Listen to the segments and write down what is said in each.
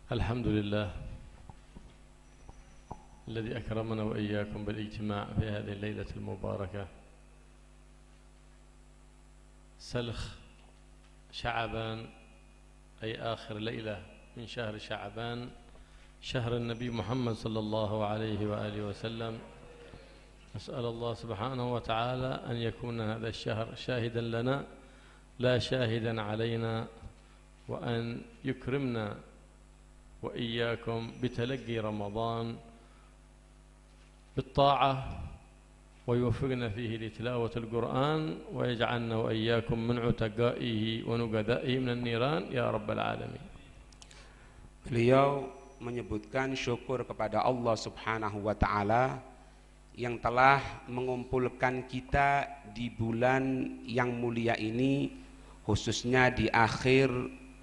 الحمد لله الذي أكرمنا وإياكم بالاجتماع في هذه الليلة المباركة سلخ شعبان، أي آخر ليلة من شهر شعبان، شهر النبي محمد صلى الله عليه وآله وسلم. نسأل الله سبحانه وتعالى أن يكون هذا الشهر شاهدا لنا لا شاهدا علينا، وأن يكرمنا وإياكم بتلقي رمضان بالطاعة، ويوفقنا فيه لتلاوة القرآن، ويجعلنا وإياكم من عتقائه ونقذائه من النيران يا رب العالمين. Beliau menyebutkan syukur kepada Allah Subhanahu wa Ta'ala yang telah mengumpulkan kita di bulan yang mulia ini, khususnya di akhir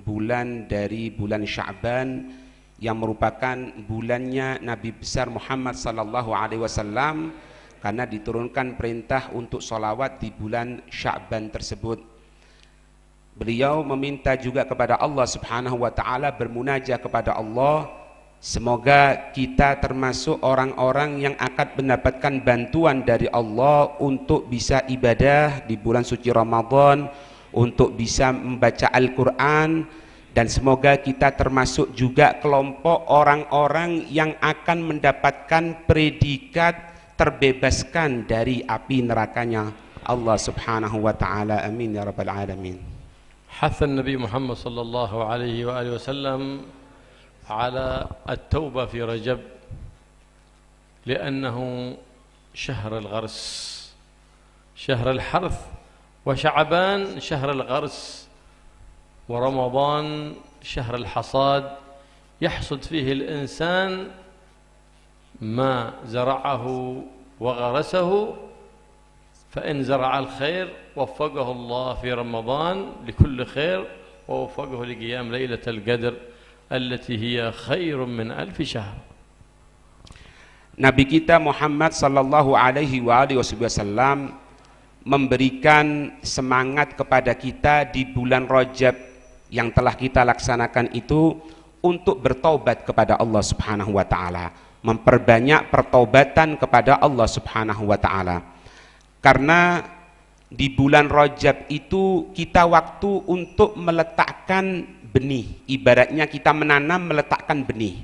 bulan dari bulan Sya'ban yang merupakan bulannya Nabi besar Muhammad sallallahu alaihi wasallam, karena diturunkan perintah untuk sholawat di bulan Sya'ban tersebut. Beliau meminta juga kepada Allah Subhanahu wa Ta'ala, bermunajah kepada Allah, semoga kita termasuk orang-orang yang akan mendapatkan bantuan dari Allah untuk bisa ibadah di bulan suci Ramadan, untuk bisa membaca Al-Quran, dan semoga kita termasuk juga kelompok orang-orang yang akan mendapatkan predikat terbebaskan dari api nerakanya Allah Subhanahu wa Ta'ala. Amin ya rabbal alamin. حث النبي محمد صلى الله عليه وآله وسلم على التوبة في رجب، لأنه شهر الغرس، شهر الحرث، وشعبان شهر الغرس، ورمضان شهر الحصاد، يحصد فيه الإنسان ما زرعه وغرسه، فإن زرع الخير وفقه الله في رمضان لكل خير، ووفقه لقيام ليلة القدر التي هي خير من 1000 شهر. Nabi kita Muhammad sallallahu alaihi wasallam memberikan semangat kepada kita di bulan Rajab yang telah kita laksanakan itu untuk bertaubat kepada Allah Subhanahu wa Ta'ala, memperbanyak pertaubatan kepada Allah Subhanahu wa Ta'ala. Karena di bulan Rajab itu kita waktu untuk meletakkan benih, ibaratnya kita menanam, meletakkan benih.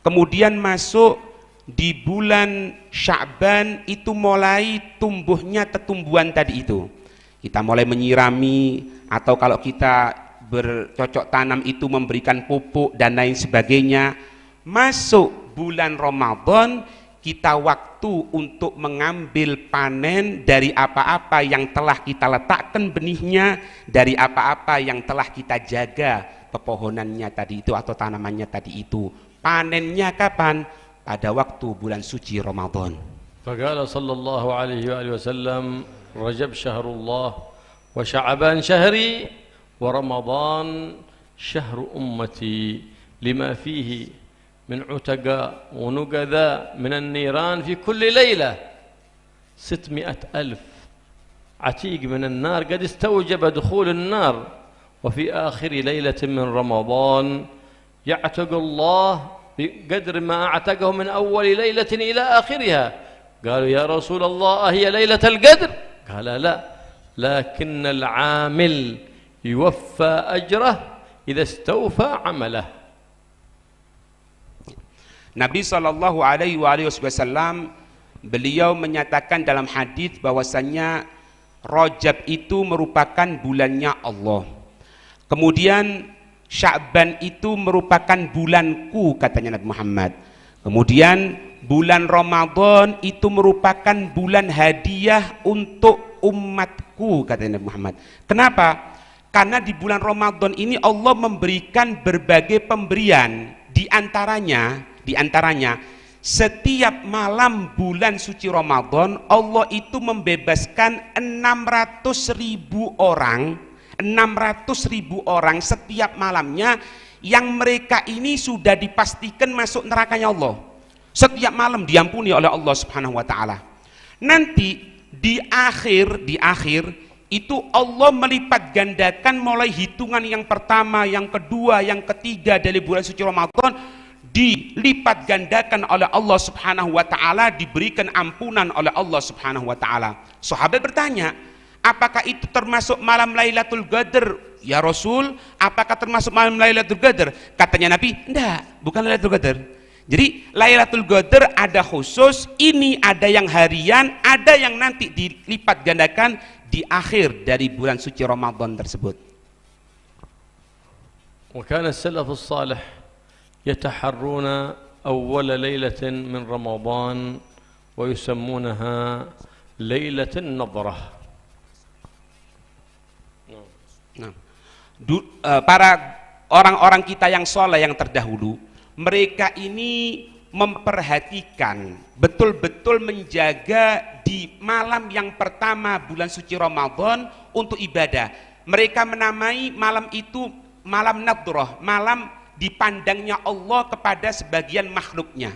Kemudian masuk di bulan Sya'ban itu mulai tumbuhnya tetumbuhan tadi itu. Kita mulai menyirami, atau kalau kita bercocok tanam itu memberikan pupuk dan lain sebagainya. Masuk bulan Ramadan, kita waktu untuk mengambil panen dari apa-apa yang telah kita letakkan benihnya, dari apa-apa yang telah kita jaga pepohonannya tadi itu atau tanamannya tadi itu. Panennya kapan? Pada waktu bulan suci Ramadan. فقال صلى الله عليه وآله وسلم رجب شهر الله وشعبان شهري ورمضان شهر أمتي لما فيه من عتقاء ونقذاء من النيران في كل ليلة 600,000 عتيق من النار قد استوجب دخول النار، وفي آخر ليلة من رمضان يعتق الله بقدر ما أعتقه من أول ليلة إلى آخرها. قالوا يا رسول الله هي ليلة القدر؟ قال لا، لكن العامل يوفى أجره إذا استوفى عمله. Nabi sallallahu alaihi wasallam beliau menyatakan dalam hadis bahwasanya Rajab itu merupakan bulannya Allah. Kemudian Sya'ban itu merupakan bulanku, katanya Nabi Muhammad. Kemudian bulan Ramadan itu merupakan bulan hadiah untuk umatku, katanya Nabi Muhammad. Kenapa? Karena di bulan Ramadan ini Allah memberikan berbagai pemberian, di antaranya setiap malam bulan suci Ramadan Allah itu membebaskan 600.000 orang setiap malamnya, yang mereka ini sudah dipastikan masuk nerakanya Allah. Setiap malam diampuni oleh Allah Subhanahu wa Ta'ala. Nanti di akhir itu Allah melipat gandakan mulai hitungan yang pertama, yang kedua, yang ketiga dari bulan suci Ramadan, dilipat gandakan oleh Allah Subhanahu wa taala, diberikan ampunan oleh Allah Subhanahu wa taala. Sahabat bertanya, apakah itu termasuk malam Lailatul Qadar ya Rasul? Apakah termasuk malam Lailatul Qadar? Katanya Nabi, enggak, bukan Lailatul Qadar. Jadi Lailatul Qadar ada khusus, ini ada yang harian, ada yang nanti dilipat gandakan di akhir dari bulan suci Ramadan tersebut. وكان السلف الصالح يتحرون أول ليلة من رمضان ويسمونها ليلة النظرة. Para orang-orang kita yang soleh yang terdahulu, mereka ini memperhatikan, betul-betul menjaga di malam yang pertama bulan suci Ramadan untuk ibadah. Mereka menamai malam itu malam nadrah, malam dipandangnya Allah kepada sebagian makhluknya.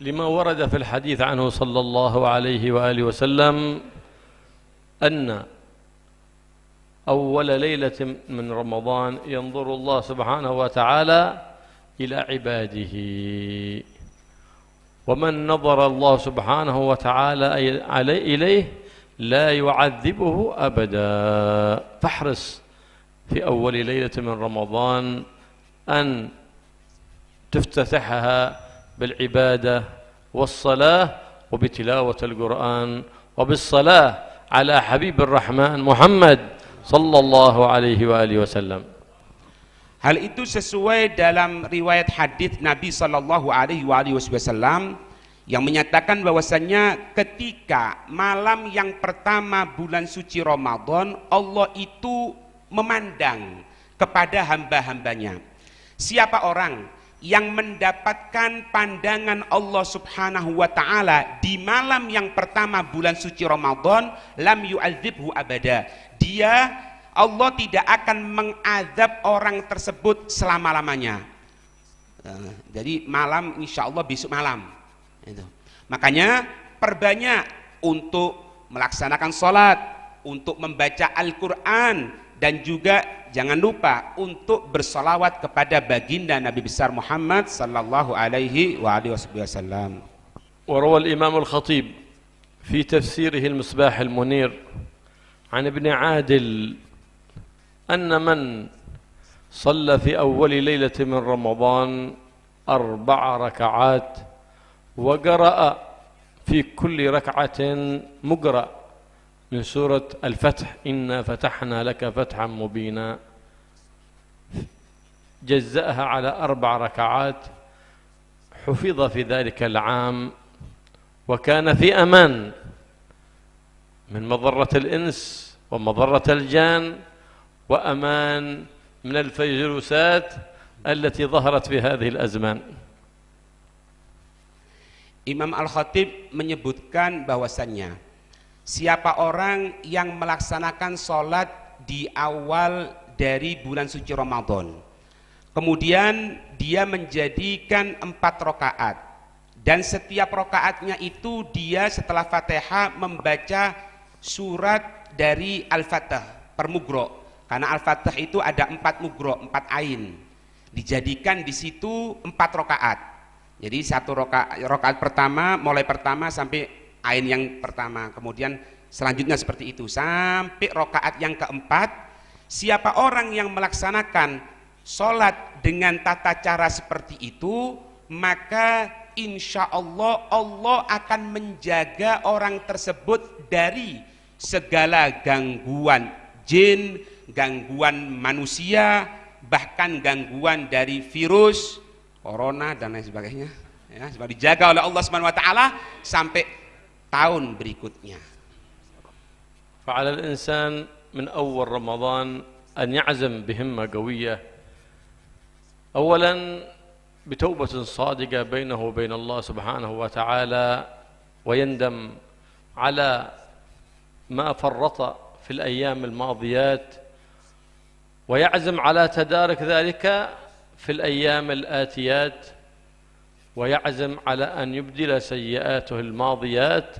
لما ورد في الحديث عنه صلى الله عليه وآله وسلم أن أول ليلة من رمضان ينظر الله سبحانه وتعالى إلى عباده، ومن نظر الله سبحانه وتعالى إليه لا يعذبه أبدا. فاحرص في أول ليلة من رمضان أن تفتتحها بالعبادة والصلاة وبتلاوة القرآن وبالصلاة على حبيب الرحمن محمد صلى الله عليه وآله وسلم. Hal itu sesuai dalam riwayat hadis Nabi Sallallahu Alaihi Wasallam yang menyatakan bahwasannya ketika malam yang pertama bulan suci Ramadan, Allah itu memandang kepada hamba-hambanya. Siapa orang yang mendapatkan pandangan Allah Subhanahu wa taala di malam yang pertama bulan suci Ramadan, lam yu'adzibhu abada. Dia, Allah tidak akan mengazab orang tersebut selama-lamanya. Jadi malam, insya Allah besok malam. Itu. Makanya perbanyak untuk melaksanakan sholat, untuk membaca Al-Quran, dan juga jangan lupa untuk bersolawat kepada baginda Nabi besar Muhammad sallallahu alaihi wasallam. وروى الإمام الخطيب في تفسيره المصباح المنير عن ابن عادل أن من صلى في أول ليلة من رمضان 4 ركعات وقرأ في كل ركعة مقرأ من سورة الفتح إنا فتحنا لك فتحا مبينا، جزأها على 4 ركعات، حفظ في ذلك العام وكان في أمان من مضرة الإنس ومضرة الجان وأمان من الفيروسات التي ظهرت في هذه الأزمان. Imam Al-Khatib menyebutkan bahwasannya siapa orang yang melaksanakan sholat di awal dari bulan suci Ramadan, kemudian dia menjadikan 4 rakaat, dan setiap rakaatnya itu dia setelah Fatihah membaca surat dari Al-Fatah per mugro, karena Al-Fatah itu ada 4 mugro, 4 ain, dijadikan di situ 4 rakaat. Jadi 1 rakaat pertama, mulai pertama sampai ain yang pertama, kemudian selanjutnya seperti itu sampai rakaat yang keempat. Siapa orang yang melaksanakan sholat dengan tata cara seperti itu, maka insya Allah Allah akan menjaga orang tersebut dari segala gangguan jin, gangguan manusia, bahkan gangguan dari virus corona dan lain sebagainya, ya, sebab dijaga oleh Allah Subhanahu wa taala sampai tahun berikutnya. فعلى الإنسان من أول رمضان أن يعزم بهمة قوية، أولا بتوبة صادقة بينه وبين الله سبحانه وتعالى، ويندم على ما فرط في الأيام الماضيات، ويعزم على تدارك ذلك في الأيام الآتيات، ويعزم على أن يبدل سيئاته الماضيات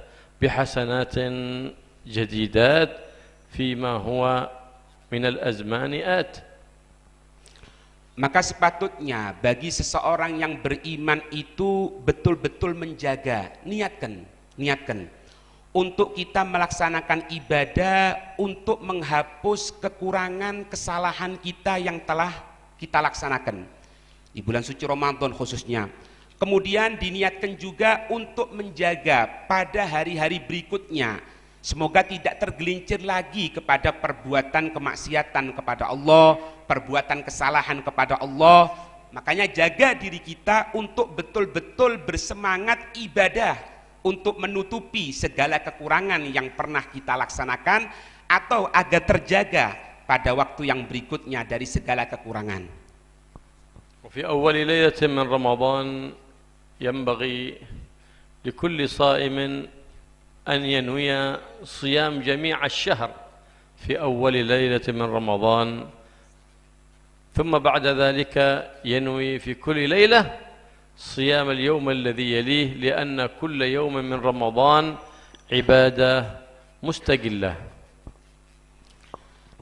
بحسنات جديدات فيما هو من الأزمان آت. Maka sepatutnya bagi seseorang yang beriman itu betul-betul menjaga, niatkan untuk kita melaksanakan ibadah untuk menghapus kekurangan kesalahan kita yang telah kita laksanakan di bulan suci Ramadan khususnya. Kemudian diniatkan juga untuk menjaga pada hari-hari berikutnya, semoga tidak tergelincir lagi kepada perbuatan kemaksiatan kepada Allah, perbuatan kesalahan kepada Allah. Makanya jaga diri kita untuk betul-betul bersemangat ibadah untuk menutupi segala kekurangan yang pernah kita laksanakan atau agar terjaga pada waktu yang berikutnya dari segala kekurangan. وفي أول ليلة من رمضان ينبغي لكل صائم أن ينوي صيام جميع الشهر في أول ليلة من رمضان، ثم بعد ذلك ينوي في كل ليلة صيام اليوم الذي يليه، لأن كل يوم من رمضان عبادة مستقلة.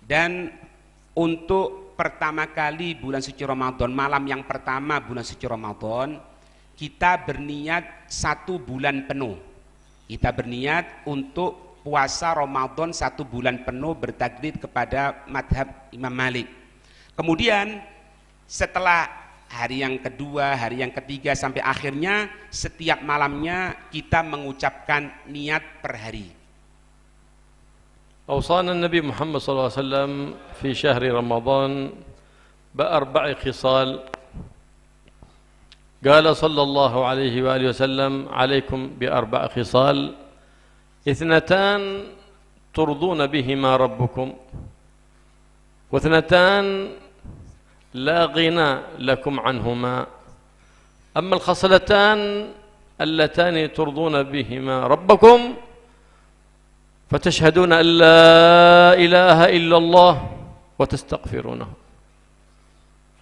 Dan untuk pertama kali bulan suci Ramadan, malam yang pertama bulan suci Ramadan, kita berniat 1 bulan penuh. Kita berniat untuk puasa Ramadan 1 bulan penuh bertaklid kepada madhab Imam Malik. Kemudian setelah hari yang kedua, hari yang ketiga sampai akhirnya, setiap malamnya kita mengucapkan niat per hari. أوصانا النبي محمد صلى الله عليه وسلم في شهر رمضان ب4 خصال. قال صلى الله عليه وآله وسلم: عليكم ب4 خصال، 2 ترضون بهما ربكم، و2 لا غنى لكم عنهما. أما الخصلتان اللتان ترضون بهما ربكم فتشهدون أن لا إله إلا الله وتستغفرونه،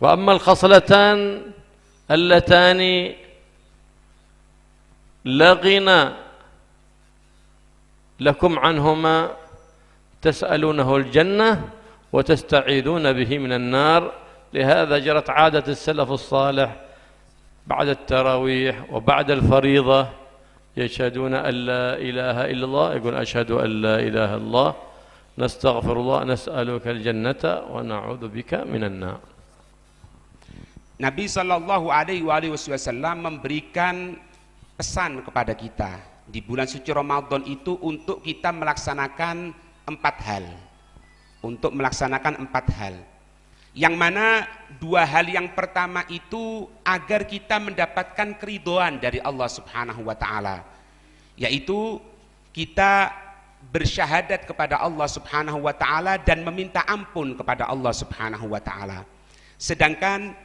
وأما الخصلتان اللتان لا غنى لكم عنهما تسألونه الجنة وتستعيذون به من النار. لهذا جرت عادة السلف الصالح بعد التراويح وبعد الفريضة يشهدون أن لا إله إلا الله، يقول أشهد أن لا إله إلا الله، نستغفر الله، نسألك الجنة ونعوذ بك من النار. Nabi Shallallahu Alaihi Wasallam memberikan pesan kepada kita di bulan suci Ramadan itu untuk kita melaksanakan 4 hal. Untuk melaksanakan 4 hal. Yang mana 2 hal yang pertama itu agar kita mendapatkan keridhaan dari Allah Subhanahu wa taala, yaitu kita bersyahadat kepada Allah Subhanahu wa taala dan meminta ampun kepada Allah Subhanahu wa taala. Sedangkan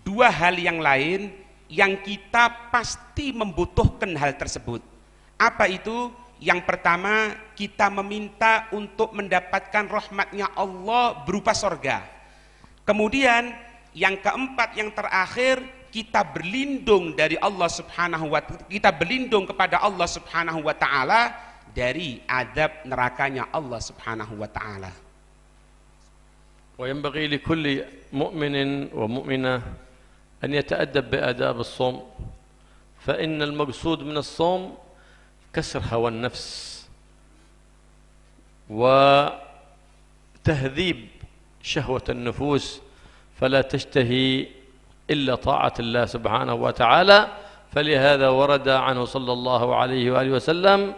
2 hal yang lain yang kita pasti membutuhkan hal tersebut. Apa itu? Yang pertama, kita meminta untuk mendapatkan rahmatnya Allah berupa sorga. Kemudian yang keempat, yang terakhir, kita berlindung dari Allah Subhanahu wa taala, kita berlindung kepada Allah Subhanahu wa taala dari adab nerakanya Allah Subhanahu wa taala. وينبغي لكل مؤمن ومؤمنة أن يتأدب بآداب الصوم، فإن المقصود من الصوم كسر هوى النفس وتهذيب شهوة النفوس، فلا تشتهي إلا طاعة الله سبحانه وتعالى. فلهذا ورد عنه صلى الله عليه وآله وسلم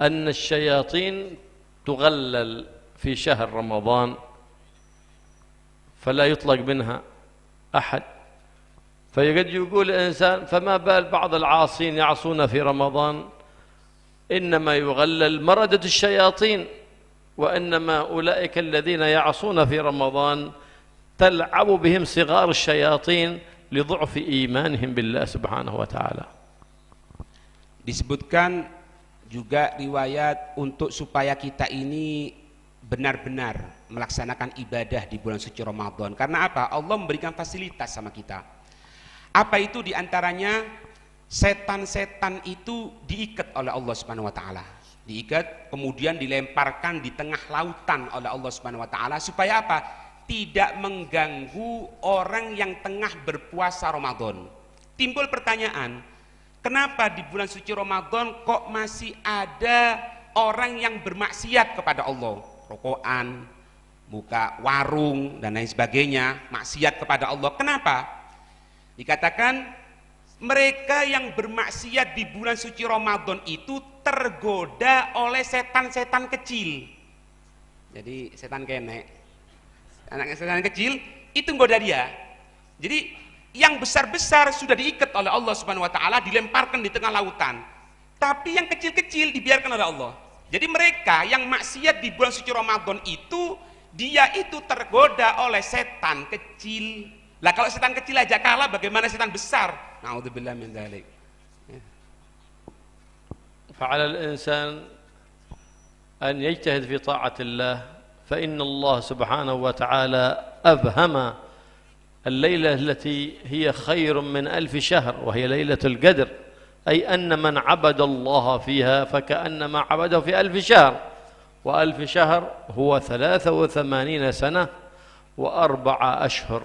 أن الشياطين تغلل في شهر رمضان فلا يطلق منها أحد. فقد يقول الإنسان: فما بال بعض العاصين يعصون في رمضان؟ إنما يغلل مردة الشياطين، وإنما أولئك الذين يعصون في رمضان تلعب بهم صغار الشياطين لضعف إيمانهم بالله سبحانه وتعالى. Disebutkan juga riwayat untuk supaya kita ini benar-benar melaksanakan ibadah di bulan suci Ramadan. Karena apa? Allah memberikan fasilitas sama kita. Apa itu diantaranya? Setan-setan itu diikat oleh Allah Subhanahu wa taala. diikat kemudian dilemparkan di tengah lautan oleh Allah Subhanahu wa taala supaya apa? Tidak mengganggu orang yang tengah berpuasa Ramadan. Timbul pertanyaan, kenapa di bulan suci Ramadan kok masih ada orang yang bermaksiat kepada Allah? Rokokan, buka warung dan lain sebagainya, maksiat kepada Allah. Kenapa? Dikatakan mereka yang bermaksiat di bulan suci Ramadan itu tergoda oleh setan-setan kecil. Jadi setan kenek, anak setan kecil itu goda dia. Jadi yang besar-besar sudah diikat oleh Allah Subhanahu wa taala, dilemparkan di tengah lautan. Tapi yang kecil-kecil dibiarkan oleh Allah. Jadi mereka yang maksiat di bulan suci Ramadan itu, dia itu tergoda oleh setan kecil. Lah kalau setan kecil aja kalah, bagaimana setan besar? Na'udzubillah min dzalik. فعلى الإنسان أن يجتهد في طاعة الله فإن الله سبحانه وتعالى أبهم الليلة التي هي خير من 1000 شهر وهي ليلة القدر، أي أن من عبد الله فيها فكأنما عبده في 1000 شهر، و1000 شهر هو 83 سنة و4 أشهر،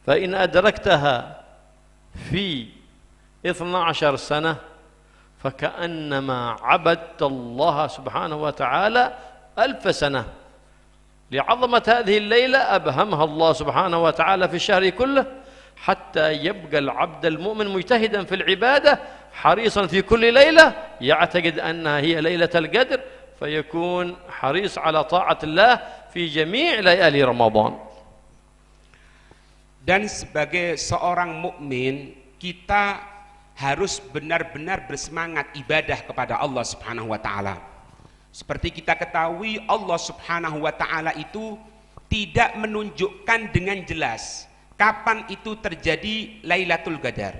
فإن أدركتها في 12 سنة فكأنما عبدت الله سبحانه وتعالى 1000 سنة. لعظمة هذه الليلة أبهمها الله سبحانه وتعالى في الشهر كله حتى يبقى العبد المؤمن مجتهدا في العبادة حريصا في كل ليلة يعتقد أنها هي ليلة القدر، فيكون حريص على طاعة الله في جميع ليالي رمضان. Dan sebagai seorang mukmin kita harus benar-benar bersemangat ibadah kepada Allah Subhanahu wa taala. Seperti kita ketahui, Allah Subhanahu wa taala itu tidak menunjukkan dengan jelas kapan itu terjadi Lailatul Qadar.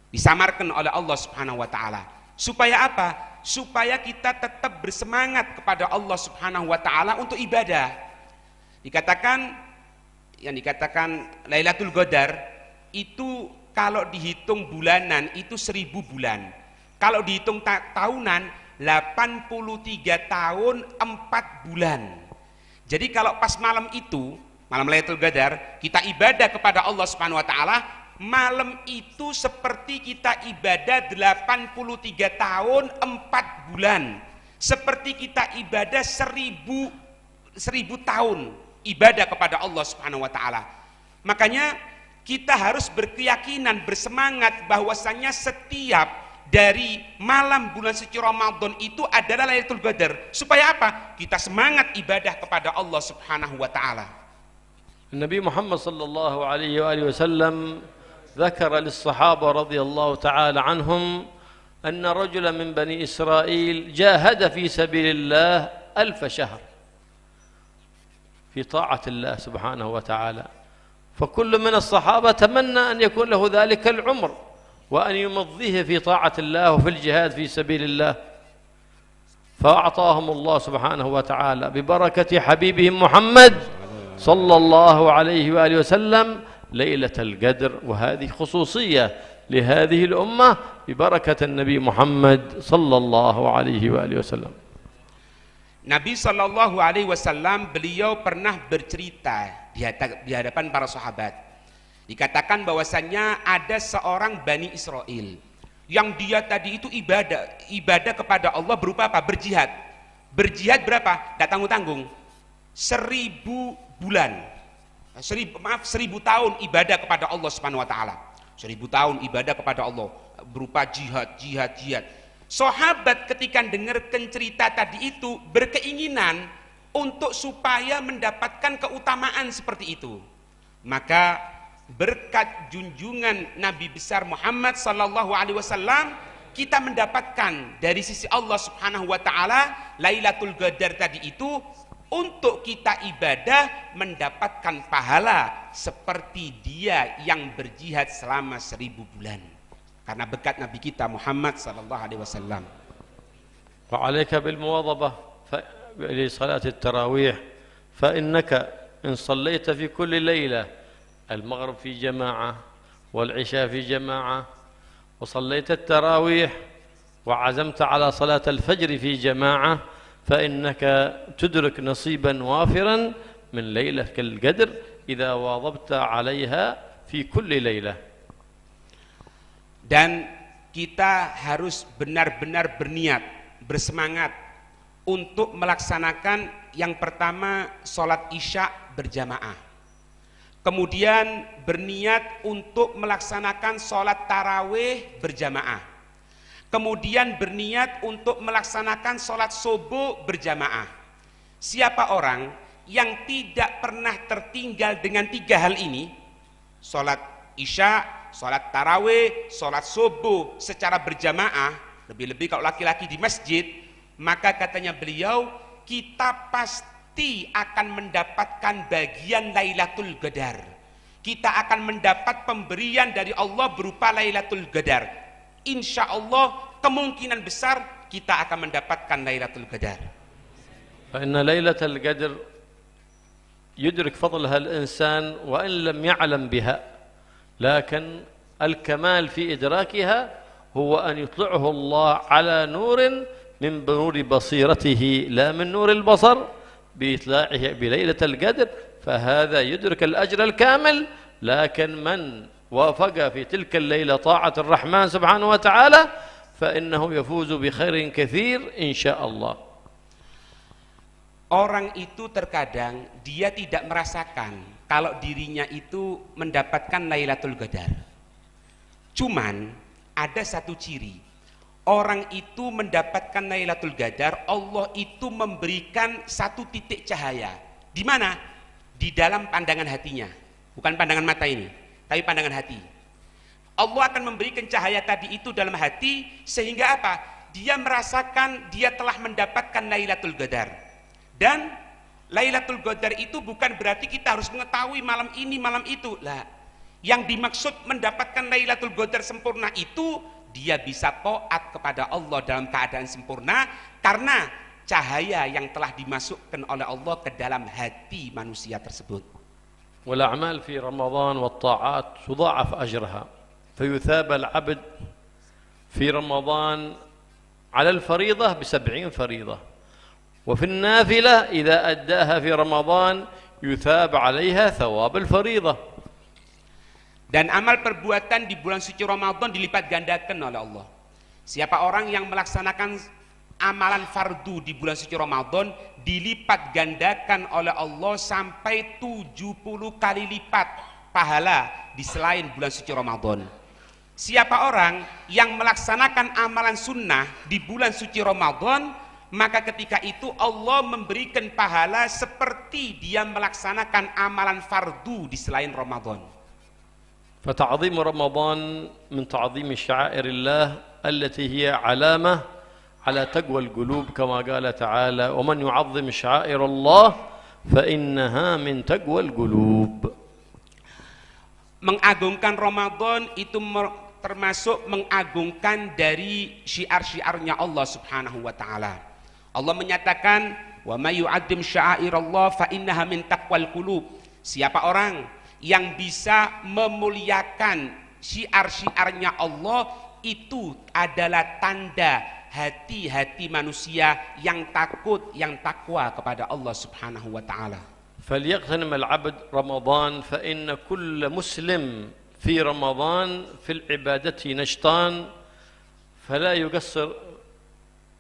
Disamarkan oleh Allah Subhanahu wa taala. Supaya apa? Supaya kita tetap bersemangat kepada Allah Subhanahu wa taala untuk ibadah. Yang dikatakan Lailatul Qadar itu kalau dihitung bulanan itu 1000 bulan. Kalau dihitung tahunan 83 tahun 4 bulan. Jadi kalau pas malam itu, malam Lailatul Qadar, kita ibadah kepada Allah Subhanahu wa taala, malam itu seperti kita ibadah 83 tahun 4 bulan. Seperti kita ibadah 1000 tahun ibadah kepada Allah Subhanahu wa taala. Makanya kita harus berkeyakinan, bersemangat bahwasannya setiap dari malam bulan suci Ramadan itu adalah Lailatul Qadar. Supaya apa? Kita semangat ibadah kepada Allah Subhanahu wa taala. Nabi Muhammad sallallahu alaihi wasallam ذكر للصحابة رضي الله تعالى عنهم أن رجلا من بني إسرائيل جاهد في سبيل الله 1000 شهر في طاعة الله سبحانه وتعالى، فكل من الصحابة تمنى أن يكون له ذلك العمر وأن يمضيه في طاعة الله وفي الجهاد في سبيل الله، فأعطاهم الله سبحانه وتعالى ببركة حبيبهم محمد صلى الله عليه وآله وسلم ليلة القدر، وهذه خصوصية لهذه الأمة ببركة النبي محمد صلى الله عليه وآله وسلم. Nabi Shallallahu Alaihi Wasallam beliau pernah bercerita di hadapan para sahabat. Dikatakan bahwasannya ada seorang Bani Israel yang dia tadi itu ibadah kepada Allah berupa apa? Berjihad. Berjihad berapa? Tidak tanggung-tanggung. 1000 bulan. 1000 tahun ibadah kepada Allah Subhanahu Wa Taala. 1000 tahun ibadah kepada Allah berupa jihad. Sahabat ketika dengarkan cerita tadi itu berkeinginan untuk supaya mendapatkan keutamaan seperti itu. Maka berkat junjungan Nabi besar Muhammad sallallahu alaihi wasallam kita mendapatkan dari sisi Allah Subhanahu wa taala Lailatul Qadar tadi itu untuk kita ibadah mendapatkan pahala seperti dia yang berjihad selama 1000 bulan. Karena berkat Nabi kita Muhammad sallallahu alaihi wasallam. وعليك بالمواظبة لصلاة التراويح فإنك إن صليت في كل ليلة المغرب في جماعة والعشاء في جماعة وصليت التراويح وعزمت على صلاة الفجر في جماعة فإنك تدرك نصيبا وافرا من ليلة القدر إذا واظبت عليها في كل ليلة. Dan kita harus benar-benar berniat, bersemangat untuk melaksanakan yang pertama sholat isya berjamaah. Kemudian berniat untuk melaksanakan sholat tarawih berjamaah. Kemudian berniat untuk melaksanakan sholat subuh berjamaah. Siapa orang yang tidak pernah tertinggal dengan 3 hal ini, sholat isya, sholat tarawih, sholat subuh secara berjamaah, lebih-lebih kalau laki-laki di masjid, maka katanya beliau, kita pasti akan mendapatkan bagian Lailatul Qadar. Kita akan mendapat pemberian dari Allah berupa Lailatul Qadar. Insya Allah kemungkinan besar kita akan mendapatkan Lailatul Qadar. فإن ليلة القدر يدرك فضلها الإنسان وإن لم يعلم بها، لكن الكمال في إدراكها هو أن يطلعه الله على نور من نور بصيرته لا من نور البصر بإطلاعه بليلة القدر، فهذا يدرك الأجر الكامل. لكن من وافق في تلك الليلة طاعة الرحمن سبحانه وتعالى فإنه يفوز بخير كثير إن شاء الله. Orang itu terkadang dia tidak merasakan kalau dirinya itu mendapatkan Lailatul Qadar. Cuman ada satu ciri, orang itu mendapatkan Lailatul Qadar, Allah itu memberikan satu titik cahaya. Di mana? Di dalam pandangan hatinya, bukan pandangan mata ini, tapi pandangan hati. Allah akan memberikan cahaya tadi itu dalam hati, sehingga apa? Dia merasakan dia telah mendapatkan Lailatul Qadar. Dan Lailatul Qadar itu bukan berarti kita harus mengetahui malam ini, malam itu. Lah, yang dimaksud mendapatkan Lailatul Qadar sempurna itu dia bisa taat kepada Allah dalam keadaan sempurna karena cahaya yang telah dimasukkan oleh Allah ke dalam hati manusia tersebut. والأعمال في رمضان والطاعات تضاعف أجرها فيثاب العبد في رمضان على الفريضة ب70 فريضة وفي النافلة إذا أداها في رمضان يثاب عليها ثواب الفريضة. Dan amal perbuatan di bulan suci Ramadan dilipat gandakan oleh Allah. Siapa orang yang melaksanakan amalan fardu di bulan suci Ramadan dilipat gandakan oleh Allah sampai 70 kali lipat pahala di selain bulan suci Ramadan. Siapa orang yang melaksanakan amalan sunnah di bulan suci Ramadan, maka ketika itu Allah memberikan pahala seperti dia melaksanakan amalan fardu di selain Ramadan. فتعظيم رمضان من تعظيم شعائر الله التي هي علامة على تقوى القلوب كما قال تعالى ومن يعظم شعائر الله فإنها من تقوى القلوب. Mengagungkan Ramadan itu termasuk mengagungkan dari syiar-syiarnya Allah Subhanahu wa taala. Allah menyatakan wa may yu'azzim sya'airallah fa innaha min taqwal qulub. Siapa orang yang bisa memuliakan syiar-syiarnya Allah, itu adalah tanda hati-hati manusia yang takut, yang takwa kepada Allah Subhanahu wa taala. فليغتنم العبد رمضان فإن كل مسلم في رمضان في العبادة نشطان فلا يقصر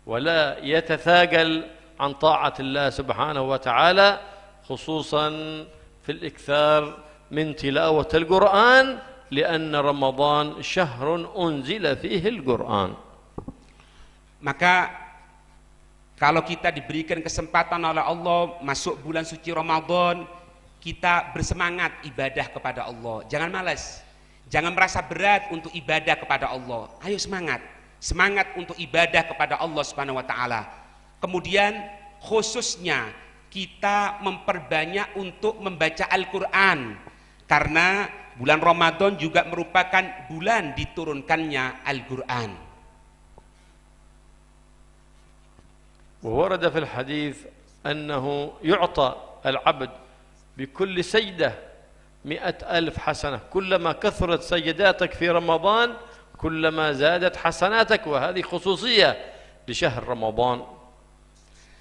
ولا يتثاقل عن طاعة الله سبحانه وتعالى خصوصا في الإكثار من تلاوة القرآن لأن رمضان شهر أنزل فيه القرآن. Maka kalau kita diberikan kesempatan oleh Allah masuk bulan suci Ramadan, kita bersemangat ibadah kepada Allah. Jangan malas, jangan merasa berat untuk ibadah kepada Allah. Ayo semangat, semangat untuk ibadah kepada Allah Subhanahu wa taala. Kemudian khususnya kita memperbanyak untuk membaca Al-Qur'an. Karena bulan Ramadan juga merupakan bulan diturunkannya Al-Qur'an. وورد في الحديث أنه يعطى العبد بكل سجدة 100,000 حسنة. كلما كثرت سجداتك في رمضان كلما زادت حسناتك وهذه خصوصية لشهر رمضان.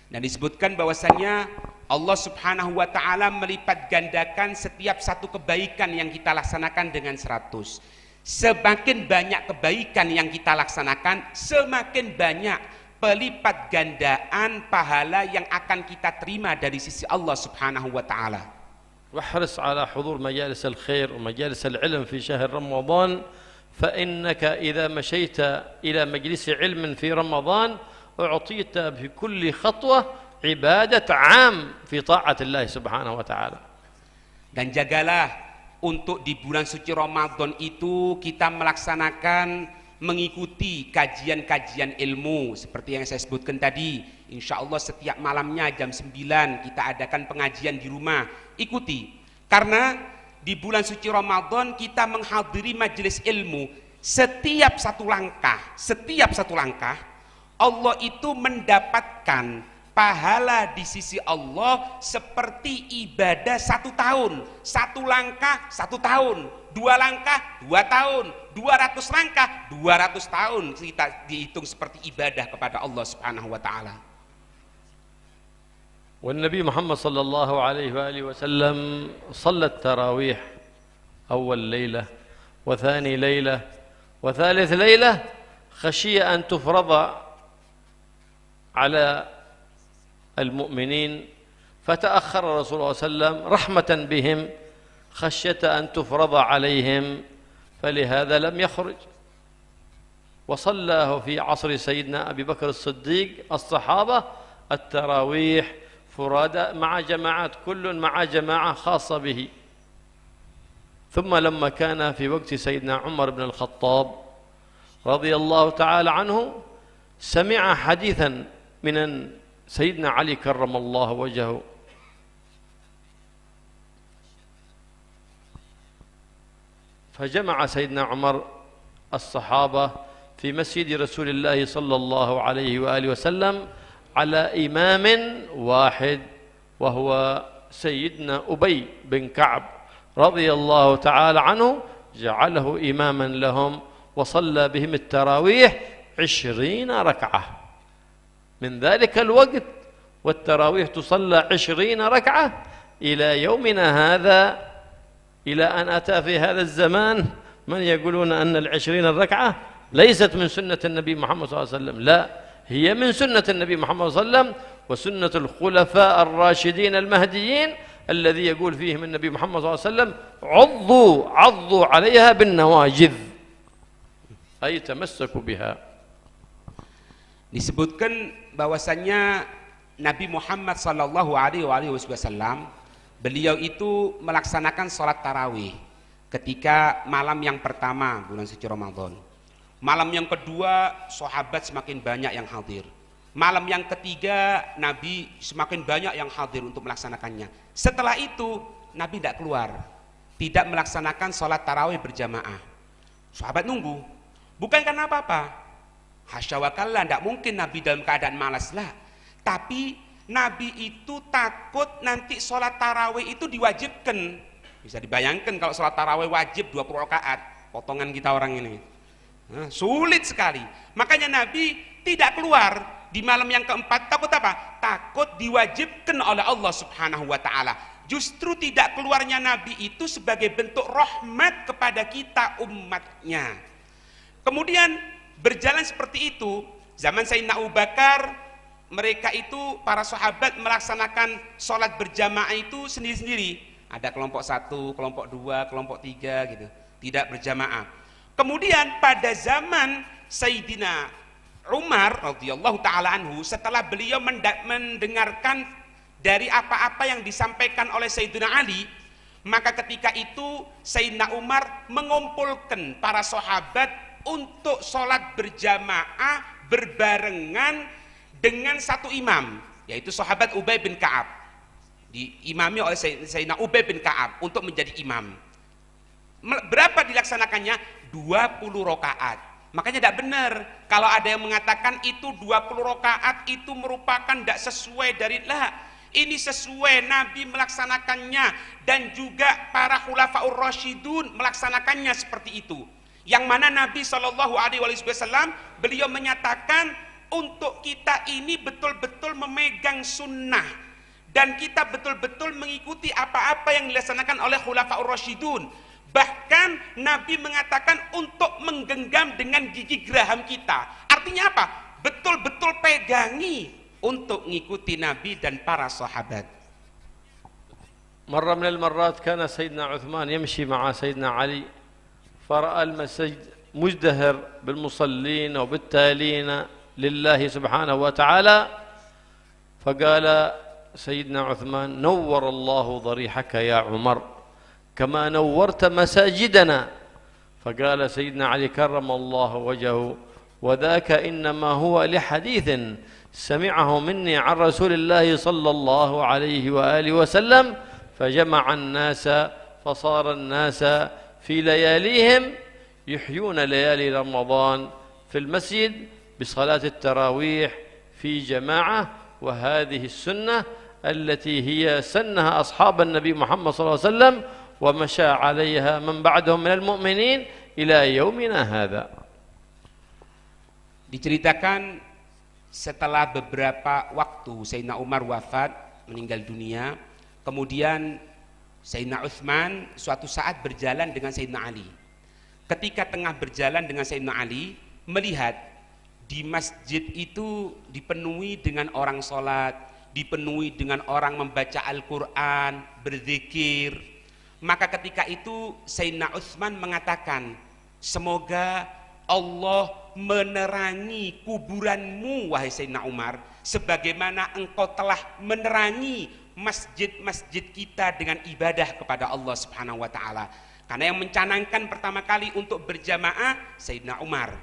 Dan disebutkan bahwasanya Allah Subhanahu wa taala melipat gandakan setiap satu kebaikan yang kita laksanakan dengan 100. Semakin banyak kebaikan yang kita laksanakan, semakin banyak pelipat gandaan pahala yang akan kita terima dari sisi Allah Subhanahu wa taala. واحرص على حضور مجالس الخير ومجالس العلم في شهر رمضان، فإنك إذا مشيت إلى مجلس علم في رمضان أعطيت في كل خطوة عبادة عام في طاعة الله سبحانه وتعالى. Dan jagalah untuk di bulan suci Ramadan itu kita melaksanakan mengikuti kajian-kajian ilmu seperti yang saya sebutkan tadi. Insya Allah setiap malamnya jam 9 kita adakan pengajian di rumah. Ikuti, karena di bulan suci Ramadan kita menghadiri majelis ilmu. Setiap satu langkah Allah itu mendapatkan pahala di sisi Allah seperti ibadah 1 tahun. 1 langkah 1 tahun, 2 langkah 2 tahun, 200 langkah 200 tahun kita dihitung seperti ibadah kepada Allah Subhanahu wa taala. والنبي محمد صلى الله عليه وآله وسلم صلى التراويح أول ليلة وثاني ليلة وثالث ليلة خشي أن تفرض على المؤمنين فتأخر رسول الله صلى الله عليه وسلم رحمة بهم خشية أن تفرض عليهم فلهذا لم يخرج، وصلاه في عصر سيدنا أبي بكر الصديق الصحابة التراويح فرادى مع جماعات، كل مع جماعة خاصة به. ثم لما كان في وقت سيدنا عمر بن الخطاب رضي الله تعالى عنه سمع حديثا من سيدنا علي كرم الله وجهه فجمع سيدنا عمر الصحابة في مسجد رسول الله صلى الله عليه وآله وسلم على إمام واحد وهو سيدنا أبي بن كعب رضي الله تعالى عنه، جعله إماما لهم وصلى بهم التراويح 20 ركعة من ذلك الوقت، والتراويح تصلى 20 ركعة إلى يومنا هذا، إلى أن أتى في هذا الزمان من يقولون أن 20 ركعة ليست من سنة النبي محمد صلى الله عليه وسلم. لا، هي من سنة النبي محمد صلى الله عليه وسلم وسنة الخلفاء الراشدين المهديين الذي يقول فيهم النبي محمد صلى الله عليه وسلم عضوا عليها بالنواجذ، أي تمسكوا بها. Disebutkan bahwasannya Nabi Muhammad sallallahu alaihi wasallam beliau itu melaksanakan sholat tarawih ketika malam yang pertama bulan suci Ramadan. Malam yang kedua sahabat semakin banyak yang hadir. Malam yang ketiga Nabi semakin banyak yang hadir untuk melaksanakannya. Setelah itu Nabi tidak keluar, tidak melaksanakan sholat tarawih berjamaah. Sahabat nunggu, bukan karena apa-apa, hasya wa kalla, tidak mungkin Nabi dalam keadaan malas lah. Tapi Nabi itu takut nanti sholat tarawih itu diwajibkan. Bisa dibayangkan kalau sholat tarawih wajib 20 rakaat, potongan kita orang ini. Nah, sulit sekali. Makanya Nabi tidak keluar di malam yang keempat. Takut apa? Takut diwajibkan oleh Allah Subhanahu wa taala. Justru tidak keluarnya Nabi itu sebagai bentuk rahmat kepada kita umatnya. Kemudian berjalan seperti itu zaman Sayyidina Abu Bakar, mereka itu para sahabat melaksanakan sholat berjamaah itu sendiri-sendiri. Ada kelompok 1, kelompok 2, kelompok 3 gitu, tidak berjamaah. Kemudian pada zaman Sayyidina Umar radhiyallahu taala anhu, setelah beliau mendengarkan dari apa-apa yang disampaikan oleh Sayyidina Ali, maka ketika itu Sayyidina Umar mengumpulkan para sahabat untuk sholat berjamaah berbarengan dengan satu imam, yaitu sahabat Ubay bin Ka'ab, diimami oleh Sayyidina Ubay bin Ka'ab untuk menjadi imam. Berapa dilaksanakannya? 20 rakaat. Makanya tidak benar kalau ada yang mengatakan itu 20 rakaat itu merupakan tidak sesuai dari lah. Ini sesuai, Nabi melaksanakannya dan juga para khulafaur rasyidun melaksanakannya seperti itu. yang mana Nabi Shallallahu Alaihi Wasallam beliau menyatakan untuk kita ini betul-betul memegang sunnah dan kita betul-betul mengikuti apa-apa yang dilaksanakan oleh Khulafaur Rasyidun. Bahkan Nabi mengatakan untuk menggenggam dengan gigi geraham kita. Artinya apa? Betul-betul pegangi untuk mengikuti Nabi dan para sahabat. مرة من المرات كان سيدنا عثمان يمشي مع سيدنا علي فرأى المسجد مزدهر بالمصلين وبالتالين لله سبحانه وتعالى فقال سيدنا عثمان نور الله ضريحك يا عمر كما نورت مساجدنا فقال سيدنا علي كرم الله وجهه وذاك إنما هو لحديث سمعه مني عن رسول الله صلى الله عليه وآله وسلم فجمع الناس فصار الناس في لياليهم يحيون ليالي رمضان في المسجد بصلاة التراويح في جماعة وهذه السنة التي هي سنها أصحاب النبي محمد صلى الله عليه وسلم ومشى عليها من بعدهم من المؤمنين إلى يومنا هذا. Diceritakan setelah beberapa waktu Sayyidina Umar wafat, meninggal dunia, kemudian Sayyidina Utsman suatu saat berjalan dengan Sayyidina Ali. Ketika tengah berjalan dengan Sayyidina Ali, melihat di masjid itu dipenuhi dengan orang sholat, dipenuhi dengan orang membaca Al-Quran, berzikir. Maka ketika itu Sayyidina Utsman mengatakan, semoga Allah menerangi kuburanmu wahai Sayyidina Umar, sebagaimana engkau telah menerangi masjid-masjid kita dengan ibadah kepada Allah Subhanahu wa taala. Karena yang mencanangkan pertama kali untuk berjamaah Sayyidina Umar.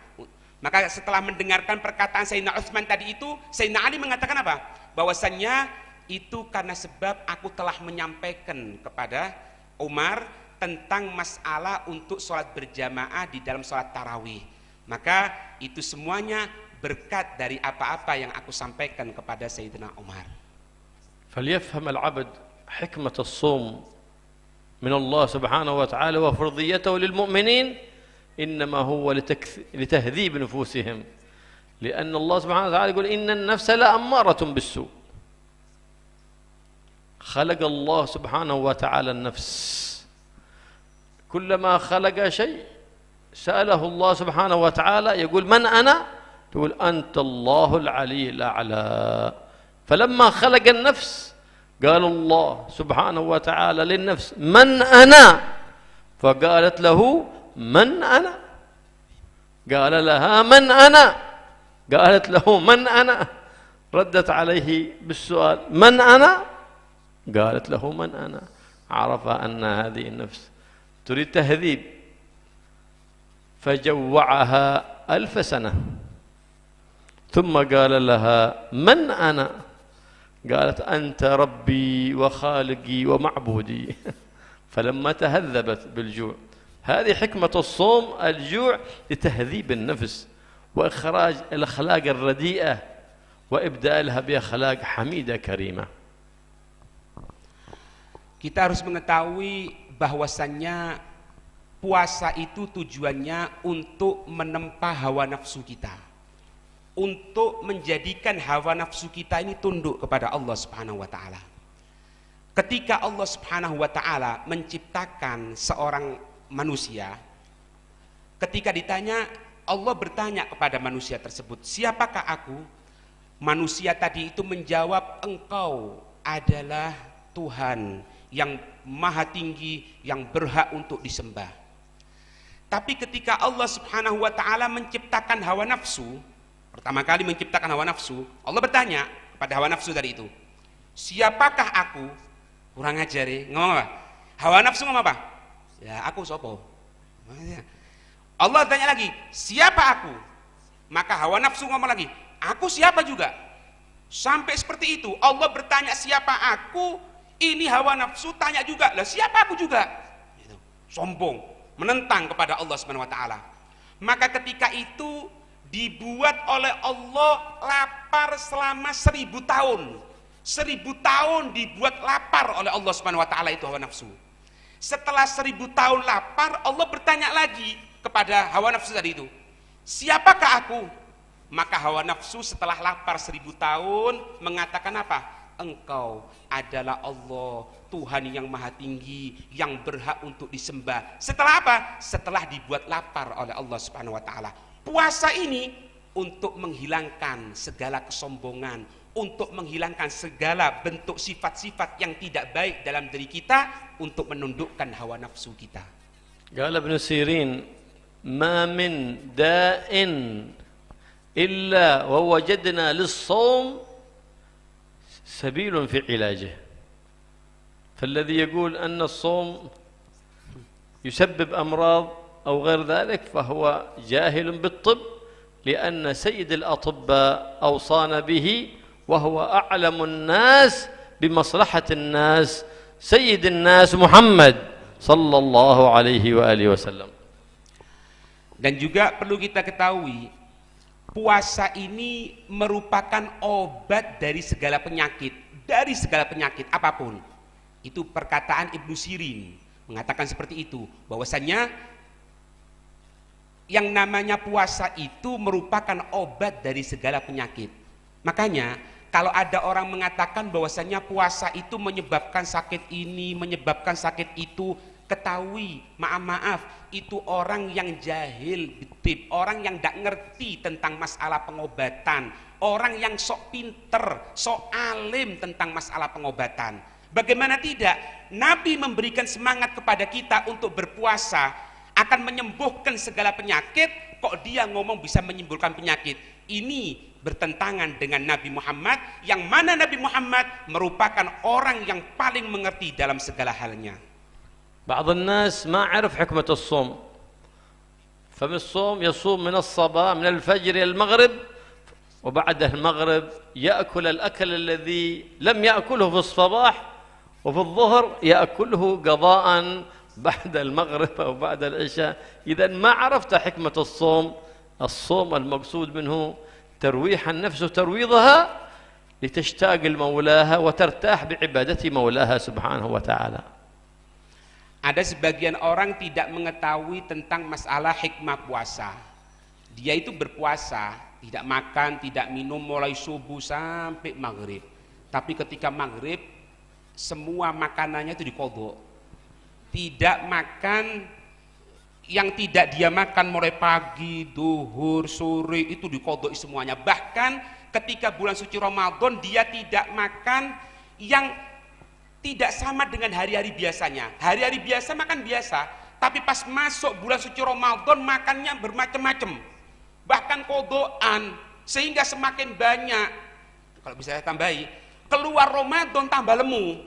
Maka setelah mendengarkan perkataan Sayyidina Utsman tadi itu, Sayyidina Ali mengatakan apa? Bahwasannya itu karena sebab aku telah menyampaikan kepada Umar tentang masalah untuk sholat berjamaah di dalam sholat tarawih. Maka itu semuanya berkat dari apa-apa yang aku sampaikan kepada Sayyidina Umar. فليفهم العبد حكمة الصوم من الله سبحانه وتعالى وفرضيته للمؤمنين إنما هو لتهذيب نفوسهم لأن الله سبحانه وتعالى يقول إن النفس لأمارة بالسوء. خلق الله سبحانه وتعالى النفس، كلما خلق شيء سأله الله سبحانه وتعالى يقول من أنا؟ تقول أنت الله العلي الأعلى. فلما خلق النفس قال الله سبحانه وتعالى للنفس من أنا؟ فقالت له من أنا؟ قال لها من أنا؟ قالت له من أنا؟ ردت عليه بالسؤال من أنا؟ قالت له من أنا؟ عرف أن هذه النفس تريد تهذيب فجوعها 1000 سنة ثم قال لها من أنا؟ قالت أنت ربي وخالقي ومعبودي. فلما تهذبت بالجوع، هذه حكمة الصوم، الجوع لتهذيب النفس وإخراج الأخلاق الرديئة وإبدالها بأخلاق حميدة كريمة. Kita harus mengetahui bahwasannya puasa itu tujuannya untuk menempa hawa nafsu kita, untuk menjadikan hawa nafsu kita ini tunduk kepada Allah Subhanahu wa taala. Ketika Allah Subhanahu wa taala menciptakan seorang manusia, ketika ditanya, Allah bertanya kepada manusia tersebut, siapakah aku? Manusia tadi itu menjawab, engkau adalah Tuhan yang maha tinggi, yang berhak untuk disembah. Tapi ketika Allah Subhanahu wa taala menciptakan hawa nafsu, pertama kali menciptakan hawa nafsu, Allah bertanya kepada hawa nafsu tadi itu, siapakah aku? Kurang ajar ya, ngomong apa? Hawa nafsu ngomong apa? Ya aku sopo. Allah tanya lagi, siapa aku? Maka hawa nafsu ngomong lagi, aku siapa juga? Sampai seperti itu, Allah bertanya siapa aku, ini hawa nafsu tanya juga, lah siapa aku juga? Sombong, menentang kepada Allah Subhanahu wa taala. Maka ketika itu dibuat oleh Allah lapar selama 1000 tahun. 1000 tahun dibuat lapar oleh Allah Subhanahu wa taala itu hawa nafsu. Setelah 1000 tahun lapar, Allah bertanya lagi kepada hawa nafsu tadi itu. Siapakah aku? Maka hawa nafsu setelah lapar 1000 tahun mengatakan apa? Engkau adalah Allah, Tuhan yang maha tinggi, yang berhak untuk disembah. Setelah apa? Setelah dibuat lapar oleh Allah Subhanahu wa taala. Puasa ini untuk menghilangkan segala kesombongan, untuk menghilangkan segala bentuk sifat-sifat yang tidak baik dalam diri kita, untuk menundukkan hawa nafsu kita. قال ابن سيرين: ما من داء إلا ووجدنا للصوم سبيل في علاجه. فالذي يقول أن الصوم يسبب أمراض أو غير ذلك فهو جاهل بالطب، لأن سيد الأطباء أوصانا به وهو أعلم الناس بمصلحة الناس سيد الناس محمد صلى الله عليه وآله وسلم. Dan juga perlu kita ketahui, puasa ini merupakan obat dari segala penyakit apapun. Itu perkataan Ibnu Sirin mengatakan seperti itu, bahwasanya yang namanya puasa itu merupakan obat dari segala penyakit. Makanya kalau ada orang mengatakan bahwasanya puasa itu menyebabkan sakit ini, menyebabkan sakit itu, ketahui, maaf, itu orang yang jahil bitib, orang yang tidak ngerti tentang masalah pengobatan, orang yang sok pinter, sok alim tentang masalah pengobatan. Bagaimana tidak? Nabi memberikan semangat kepada kita untuk berpuasa akan menyembuhkan segala penyakit, kok dia ngomong bisa menyembuhkan penyakit? Ini bertentangan dengan Nabi Muhammad, yang mana Nabi Muhammad merupakan orang yang paling mengerti dalam segala halnya. بعض الناس ما عرف حكمة الصوم، فمن الصوم يصوم من الصباح من الفجر إلى المغرب، وبعد المغرب يأكل الأكل الذي لم يأكله في الصباح، وفي الظهر يأكله قضاء بعد المغرب أو بعد العشاء. إذا ما عرفت حكمة الصوم. الصوم المقصود منه ترويح النفس وترويضها لتشتاق لمولاها وترتاح بعبادة مولاها سبحانه وتعالى. Ada sebagian orang tidak mengetahui tentang masalah hikmah puasa. Dia itu berpuasa, tidak makan, tidak minum mulai subuh sampai maghrib. Tapi ketika maghrib, semua makanannya itu diqadha. Tidak makan yang tidak dia makan mulai pagi, duhur, sore, itu diqadha semuanya. Bahkan ketika bulan suci Ramadan, dia tidak makan yang tidak sama dengan hari-hari biasanya. Hari-hari biasa makan biasa, tapi pas masuk bulan suci Ramadan makannya bermacam-macam, bahkan kodoan, sehingga semakin banyak. Kalau bisa saya tambahi, keluar Ramadan tambah lemu,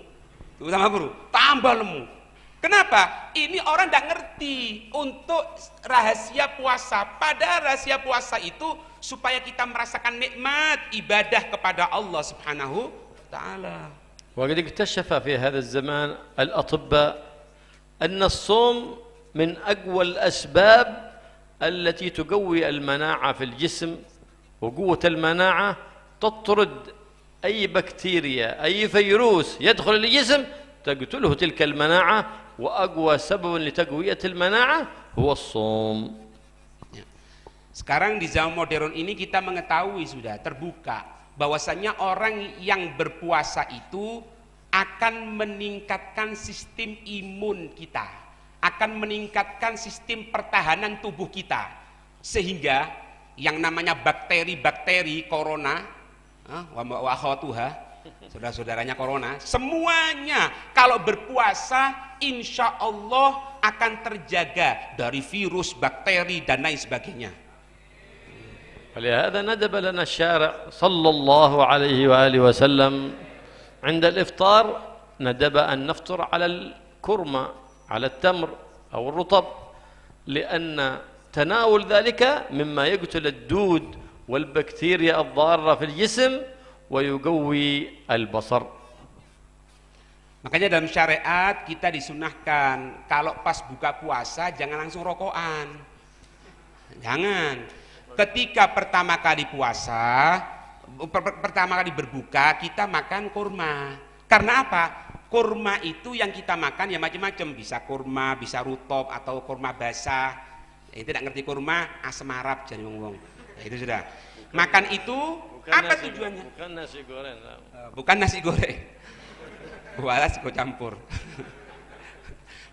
sama guru, tambah lemu. Kenapa? Ini orang tidak ngerti untuk rahasia puasa. Padahal rahasia puasa itu supaya kita merasakan nikmat ibadah kepada Allah Subhanahu wa taala. وقد اكتشف في هذا الزمان الأطباء أن الصوم من أقوى الأسباب التي تقوي المناعة في الجسم، وقوة المناعة تطرد أي بكتيريا، أي فيروس يدخل الجسم تقتله تلك المناعة، وأقوى سبب لتقوية المناعة هو الصوم. Sekarang di zaman modern ini kita mengetahui, sudah terbuka bahwasanya orang yang berpuasa itu akan meningkatkan sistem imun kita, akan meningkatkan sistem pertahanan tubuh kita, sehingga yang namanya bakteri-bakteri corona, wa akhwatuha, saudara-saudaranya corona, semuanya kalau berpuasa insya Allah akan terjaga dari virus, bakteri dan lain sebagainya. ولهذا ندب لنا الشارع صلى الله عليه وآله وسلم عند الإفطار، ندب أن نفطر على الكرمة، على التمر أو الرطب، لأن تناول ذلك مما يقتل الدود والبكتيريا الضارة في الجسم ويقوي البصر. Makanya dalam syariat kita disunahkan kalau pas buka puasa jangan langsung rokokan, jangan. Ketika pertama kali puasa, pertama kali berbuka, kita makan kurma. Karena apa? Kurma itu yang kita makan ya macam-macam, bisa kurma, bisa rutop atau kurma basah. Itu tidak ngerti kurma, asam Arab jadi ngomong. Nah, itu sudah. Makan itu apa tujuannya? Bukan nasi goreng. Bukan nasi goreng. Walas kok campur.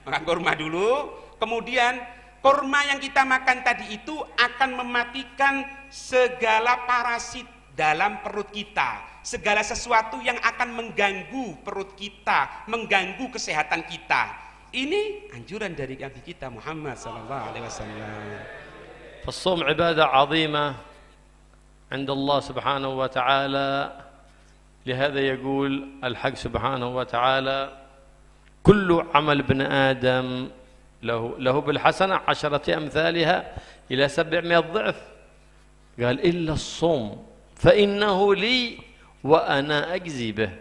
Makan kurma dulu, kemudian kurma yang kita makan tadi itu akan mematikan segala parasit dalam perut kita, segala sesuatu yang akan mengganggu perut kita, mengganggu kesehatan kita. Ini anjuran dari Nabi kita Muhammad sallallahu alaihi wasallam. فالصوم عبادة عظيمة عند الله سبحانه وتعالى. لهذا يقول الحق سبحانه وتعالى: كل عمل ابن آدم له بالحسنة 10 أمثالها إلى 700 ضعف. قال إلا الصوم فإنه لي وأنا أجزي به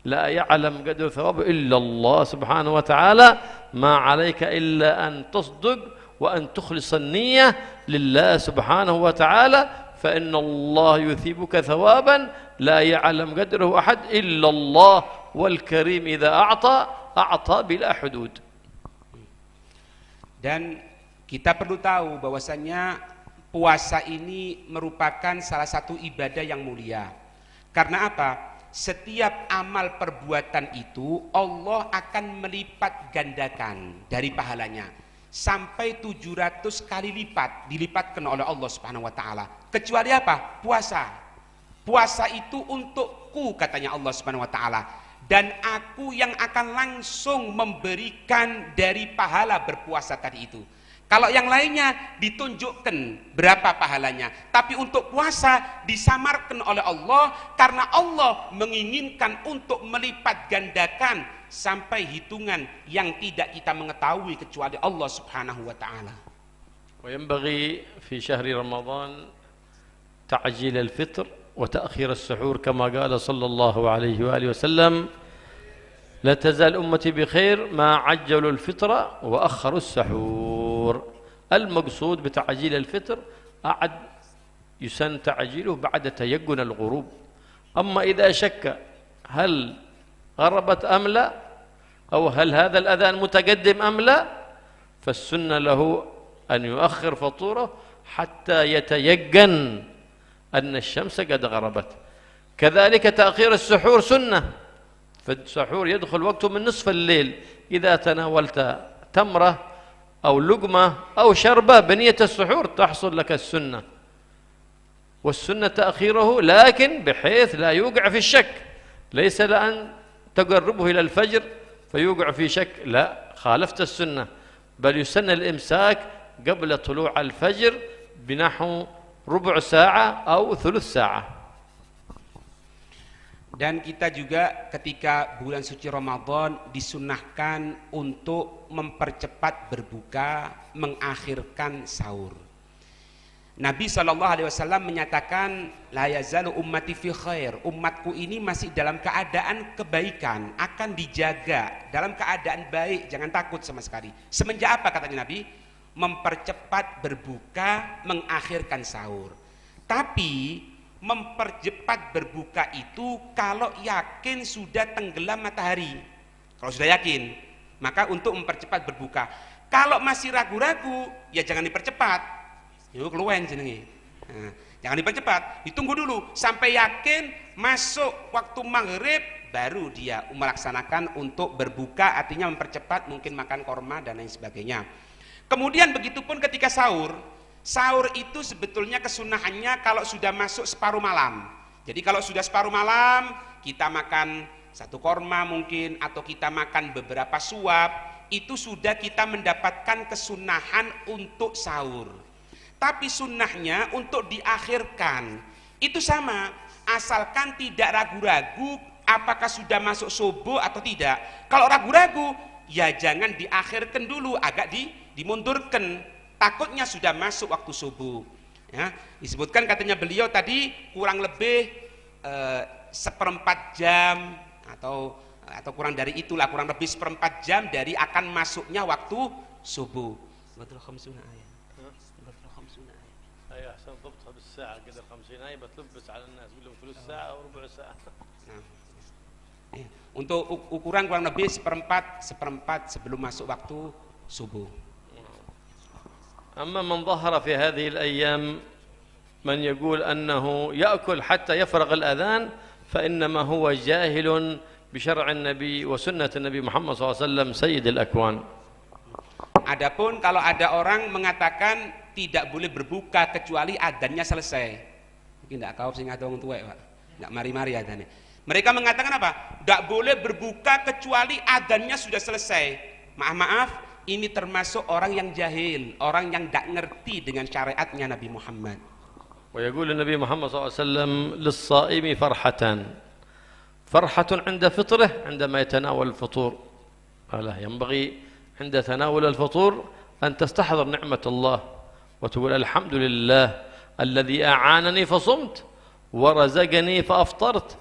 لا يعلم قدر ثوابه إلا الله سبحانه وتعالى. ما عليك إلا أن تصدق وأن تخلص النية لله سبحانه وتعالى فإن الله يثيبك ثوابا لا يعلم قدره أحد إلا الله والكريم إذا أعطى بلا حدود. Dan kita perlu tahu bahwasanya puasa ini merupakan salah satu ibadah yang mulia. Karena apa? Setiap amal perbuatan itu Allah akan melipat gandakan dari pahalanya sampai 700 kali lipat dilipatkan oleh Allah Subhanahu wa taala. Kecuali apa? Puasa. Puasa itu untukku katanya Allah Subhanahu wa taala, dan aku yang akan langsung memberikan dari pahala berpuasa tadi itu. Kalau yang lainnya ditunjukkan berapa pahalanya, tapi untuk puasa disamarkan oleh Allah karena Allah menginginkan untuk melipat gandakan sampai hitungan yang tidak kita mengetahui kecuali Allah Subhanahu wa taala. وينبغي في شهر رمضان تعجيل الفطر وتأخير السحور كما قال صلى الله عليه وآله وسلم: لا تزال أمتي بخير ما عجلوا الفطر وأخروا السحور. المقصود بتعجيل الفطر أعد يسن تعجيله بعد تيقن الغروب. أما إذا شك هل غربت أم لا، أو هل هذا الأذان متقدم أم لا، فالسنة له أن يؤخر فطوره حتى يتيقن أن الشمس قد غربت. كذلك تأخير السحور سنة، فالسحور يدخل وقته من نصف الليل. إذا تناولت تمرة أو لقمة أو شربة بنية السحور تحصل لك السنة. والسنة تأخيره لكن بحيث لا يوقع في الشك، ليس لأن تقربه إلى الفجر فيوقع في شك، لا، خالفت السنة، بل يسن الإمساك قبل طلوع الفجر بنحو ربع ساعة أو ثلث ساعة. Dan kita juga ketika bulan suci Ramadan disunnahkan untuk mempercepat berbuka, mengakhirkan sahur. Nabi SAW menyatakan, la yazalu ummati fi khair, umatku ini masih dalam keadaan kebaikan, akan dijaga dalam keadaan baik, jangan takut sama sekali. Semenjak apa katanya Nabi? Mempercepat berbuka, mengakhirkan sahur. Tapi mempercepat berbuka itu kalau yakin sudah tenggelam matahari. Kalau sudah yakin, maka untuk mempercepat berbuka. Kalau masih ragu-ragu, ya jangan dipercepat. Yuk keluwen jenenge. Nah, jangan dipercepat, ditunggu dulu sampai yakin masuk waktu maghrib baru dia melaksanakan untuk berbuka, artinya mempercepat, mungkin makan korma dan lain sebagainya. Kemudian begitupun ketika sahur. Sahur itu sebetulnya kesunahannya kalau sudah masuk separuh malam. Jadi kalau sudah separuh malam kita makan satu korma mungkin, atau kita makan beberapa suap, itu sudah kita mendapatkan kesunahan untuk sahur. Tapi sunnahnya untuk diakhirkan itu sama, asalkan tidak ragu-ragu apakah sudah masuk subuh atau tidak. Kalau ragu-ragu ya jangan diakhirkan dulu, agak dimundurkan, takutnya sudah masuk waktu subuh. Ya, disebutkan katanya beliau tadi kurang lebih 1/4 jam atau kurang dari itulah, kurang lebih 1/4 jam dari akan masuknya waktu subuh. Betul 50 ayat. Betul 50 ayat. أي أحسن ضبطها بالساعة قدر 50 آية بتلبس على الناس قول لهم ثلث ساعة أو ربع ساعة. Untuk ukuran kurang lebih 1/4 sebelum masuk waktu subuh. أما من ظهر في هذه الأيام من يقول أنه يأكل حتى يفرغ الأذان فإنما هو جاهل بشرع النبي وسنة النبي محمد SAW سيد الأكوان. Adapun kalau ada orang mengatakan tidak boleh berbuka kecuali adzannya selesai. Mungkin tidak kau sing ada orang tua ya, Pak. Tidak mari-mari adzannya. Mereka mengatakan apa? Tidak boleh berbuka kecuali adzannya sudah selesai. Maaf, ini termasuk orang yang jahil, orang yang tidak ngerti dengan syariatnya Nabi Muhammad. ويقول النبي محمد صلى الله عليه وسلم للصائم فرحتان فرحة عند فطره عندما يتناول الفطور ألا ينبغي عند تناول الفطور أن تستحضر نعمة الله وتقول الحمد لله الذي أعانني فصمت ورزقني فأفطرت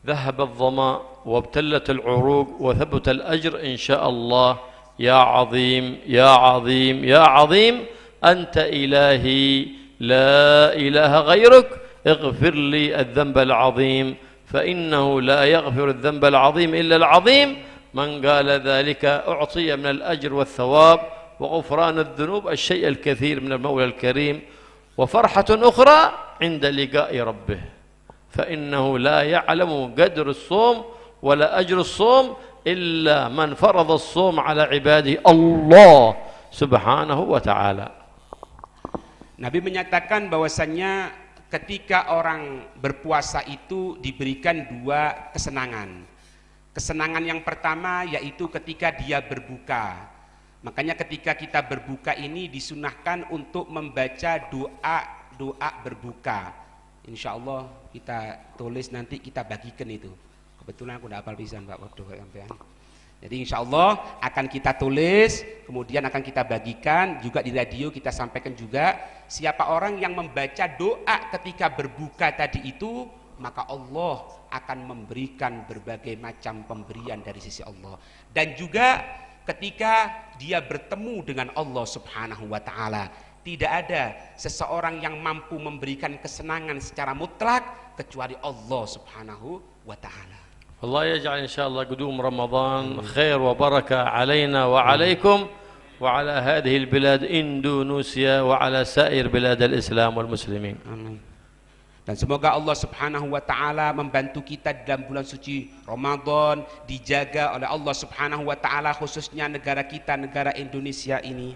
ذهب الظمأ وابتلت العروق وثبت الأجر إن شاء الله يا عظيم يا عظيم يا عظيم أنت إلهي لا إله غيرك اغفر لي الذنب العظيم فإنه لا يغفر الذنب العظيم إلا العظيم من قال ذلك أعطي من الأجر والثواب وغفران الذنوب الشيء الكثير من المولى الكريم وفرحة أخرى عند لقاء ربه فإنه لا يعلم قدر الصوم ولا أجر الصوم إلا من فرض الصوم على عباده الله سبحانه وتعالى. Nabi menyatakan bahwasannya ketika orang berpuasa itu diberikan dua kesenangan. Kesenangan yang pertama yaitu ketika dia berbuka. Makanya ketika kita berbuka ini disunahkan untuk membaca doa berbuka. Insya Allah kita tulis nanti kita bagikan itu. Kebetulan aku tidak hafal pisan Pak waktu sampean. Jadi insya Allah akan kita tulis, kemudian akan kita bagikan, juga di radio kita sampaikan juga, siapa orang yang membaca doa ketika berbuka tadi itu, maka Allah akan memberikan berbagai macam pemberian dari sisi Allah. Dan juga ketika dia bertemu dengan Allah Subhanahu wa Ta'ala, tidak ada seseorang yang mampu memberikan kesenangan secara mutlak kecuali Allah Subhanahu wa Ta'ala. الله يجعل إن شاء الله قدوم رمضان خير وبركة علينا وعليكم وعلى هذه البلاد إندونيسيا وعلى سائر بلاد الإسلام والمسلمين. Amin. Dan semoga Allah Subhanahu wa Ta'ala membantu kita dalam bulan suci Ramadan, dijaga oleh Allah Subhanahu wa Ta'ala khususnya negara kita, negara Indonesia ini.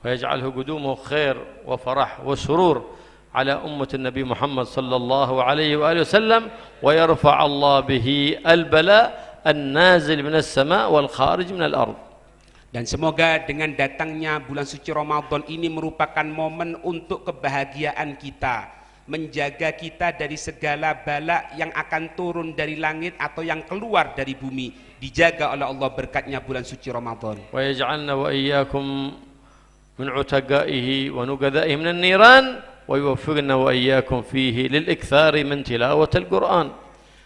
ويجعله قدومه خير وفرح وسرور على أمة النبي محمد صلى الله عليه وآله وسلم ويرفع الله به البلاء النازل من السماء والخارج من الأرض. Dan semoga dengan datangnya bulan suci Ramadan ini merupakan momen untuk kebahagiaan kita, menjaga kita dari segala bala yang akan turun dari langit atau yang keluar dari bumi, dijaga oleh Allah berkatnya bulan suci Ramadan. ويجعلنا وإياكم من عتقائه ونقذائه من النيران ويوفقنا وإياكم فيه للإكثار من تلاوة القرآن.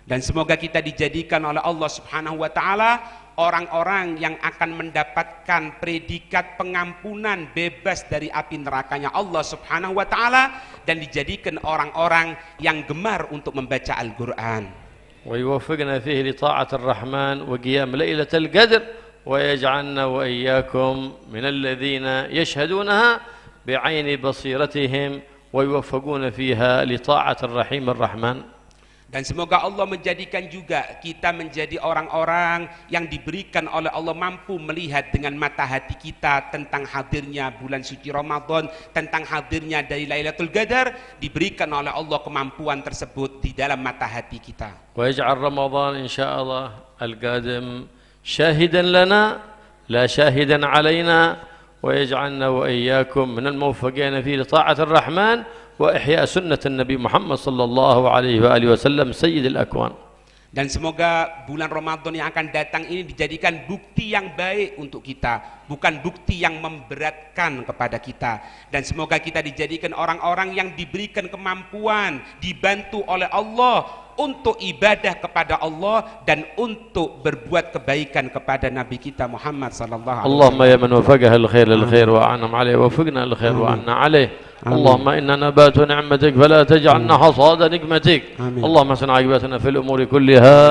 Dan semoga kita dijadikan oleh Allah Subhanahu wa Ta'ala orang-orang yang akan mendapatkan predikat pengampunan bebas dari api nerakanya Allah Subhanahu wa Ta'ala, dan dijadikan orang-orang yang gemar untuk membaca Al-Quran. ويوفقنا فيه لطاعة الرحمن وقيام ليلة القدر ويجعلنا وإياكم من الذين يشهدونها بعين بصيرتهم ويوفقون فيها لطاعة الرحيم الرحمن. Dan semoga Allah menjadikan juga kita menjadi orang-orang yang diberikan oleh Allah mampu melihat dengan mata hati kita tentang hadirnya bulan suci Ramadan, tentang hadirnya dari Lailatul Qadar, diberikan oleh Allah kemampuan tersebut di dalam mata hati kita. ويجعل رمضان إن شاء الله القادم شاهدا لنا لا شاهدا علينا ويجعلنا وإياكم من الموفقين في طاعة الرحمن وإحياء سنة النبي محمد صلى الله عليه وآله وسلم سيد الأكوان. Dan semoga bulan Ramadan yang akan datang ini dijadikan bukti yang baik untuk kita, bukan bukti yang memberatkan kepada kita. Dan semoga kita dijadikan orang-orang yang diberikan kemampuan, dibantu oleh Allah untuk ibadah kepada Allah dan untuk berbuat kebaikan kepada Nabi kita Muhammad sallallahu alaihi wasallam. Allahumma ya man wafaqaha al-khair lil-khair wa an'am alayhi wa waffiqna lil-khair wa anna alayhi. Allahumma inna nabatu ni'matik fala taj'alna hasada nikmatik. Allahumma asna 'aqibatana fil umuri kulliha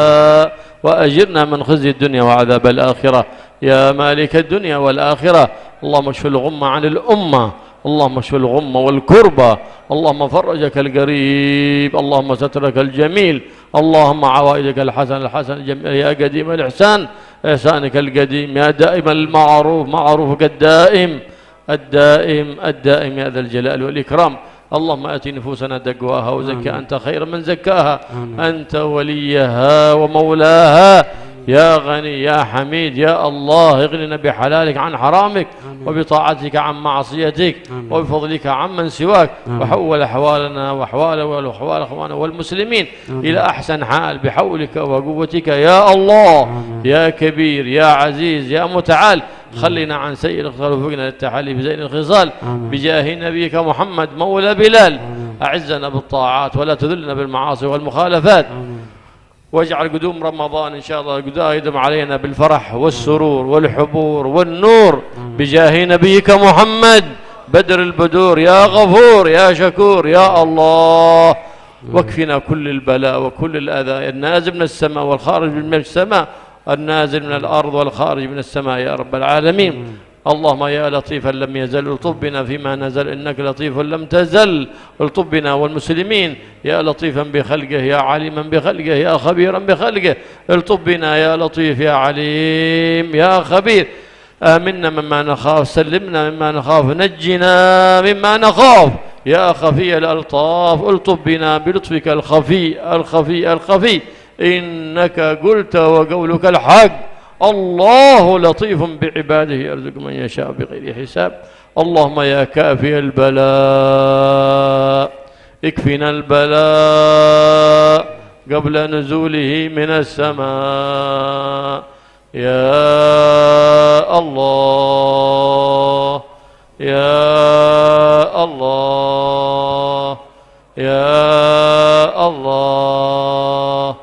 wa ajirna min khizyi ad-dunya wa 'adhab al-akhirah. يا مالك الدنيا والآخرة. اللهم اشف الغم عن الأمة، اللهم اشف الغم والكربة، اللهم فرجك القريب، اللهم سترك الجميل، اللهم عوائدك الحسن الجميل، يا قديم الإحسان إحسانك القديم، يا دائم المعروف معروفك الدائم الدائم يا ذا الجلال والإكرام. اللهم آت نفوسنا تقواها وزكى أنت خير من زكاها، أنت وليها ومولاها، يا غني يا حميد يا الله. اغننا بحلالك عن حرامك، وبطاعتك عن معصيتك، وبفضلك عمن سواك، وحول أحوالنا وأحوال أخواننا والمسلمين إلى أحسن حال بحولك وقوتك يا الله. يا كبير يا عزيز يا متعال، خلنا عن سيء الاختيار وفقنا للتحلي بزين الخصال بجاه نبيك محمد مولى بلال. أعزنا بالطاعات ولا تذلنا بالمعاصي والمخالفات، واجعل قدوم رمضان إن شاء الله قدام علينا بالفرح والسرور والحبور والنور بجاه نبيك محمد بدر البدور. يا غفور يا شكور يا الله، واكفنا كل البلاء وكل الأذى النازل من السماء والخارج من السماء، النازل من الأرض والخارج من السماء يا رب العالمين. اللهم يا لطيفا لم يزل الطف بنا فيما نزل، إنك لطيف لم تزل الطف بنا والمسلمين. يا لطيفا بخلقه يا عليما بخلقه يا خبيرا بخلقه، الطف بنا يا لطيف يا عليم يا خبير. آمنا مما نخاف، سلمنا مما نخاف، نجنا مما نخاف يا خفي الألطاف، الطف بنا بلطفك الخفي إنك قلت وقولك الحق. الله لطيف بعباده يرزق من يشاء بغير حساب. اللهم يا كافي البلاء اكفنا البلاء قبل نزوله من السماء يا الله يا الله يا الله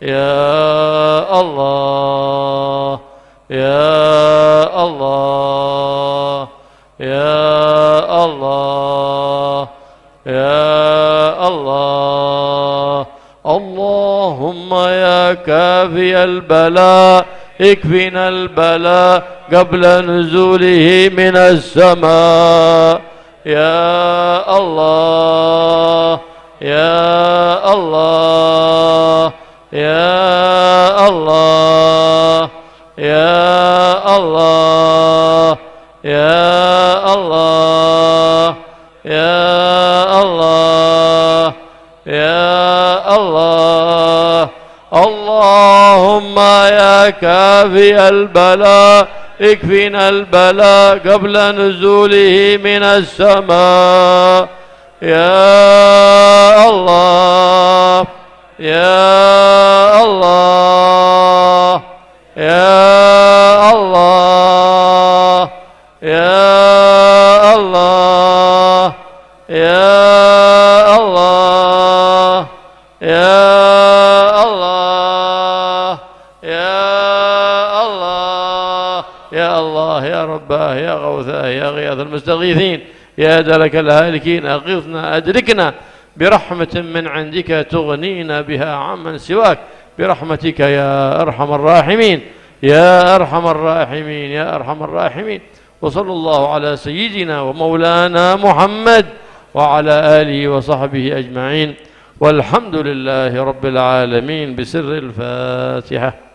يا الله يا الله يا الله يا الله. اللهم يا كافي البلاء اكفنا البلاء قبل نزوله من السماء يا الله يا الله يا الله يا الله يا الله يا الله يا الله. اللهم يا كافي البلاء اكفنا البلاء قبل نزوله من السماء يا الله يا الله يا الله يا الله يا الله يا الله يا الله يا الله يا رباه يا غوثاه يا غياث المستغيثين يا درك الهالكين. أغثنا أدركنا برحمة من عندك تغنينا بها عمن سواك برحمتك يا أرحم الراحمين يا أرحم الراحمين يا أرحم الراحمين. وصلى الله على سيدنا ومولانا محمد وعلى آله وصحبه أجمعين، والحمد لله رب العالمين. بسر الفاتحة.